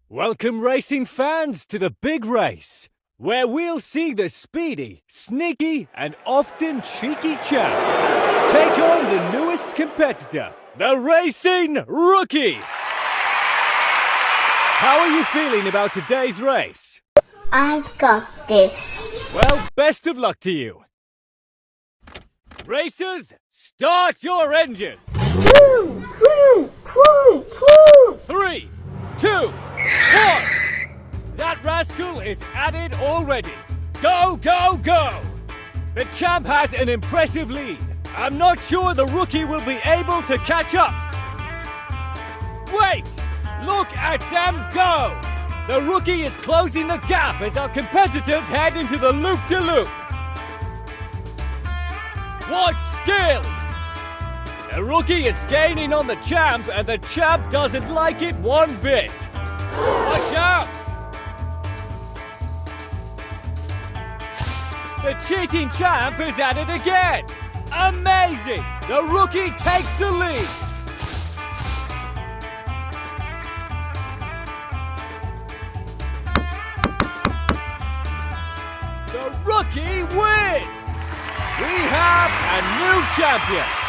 Welcome racing fans to the big race, where we'll see the speedy, sneaky and often cheeky champ take on the newest competitor, the Racing Rookie. How are you feeling about today's race? I've got this. Well, best of luck to you. Racers, start your engine. 3, 2, 1. That rascal is at it already. Go, go, go! The champ has an impressive lead. I'm not sure the rookie will be able to catch up. Wait! Look at them go! The rookie is closing the gap as our competitors head into the loop-de-loop. What skill! The rookie is gaining on the champ, and the champ doesn't like it one bit. Watch out! The cheating champ is at it again. Amazing! The rookie takes the lead. The rookie wins! We have a new champion!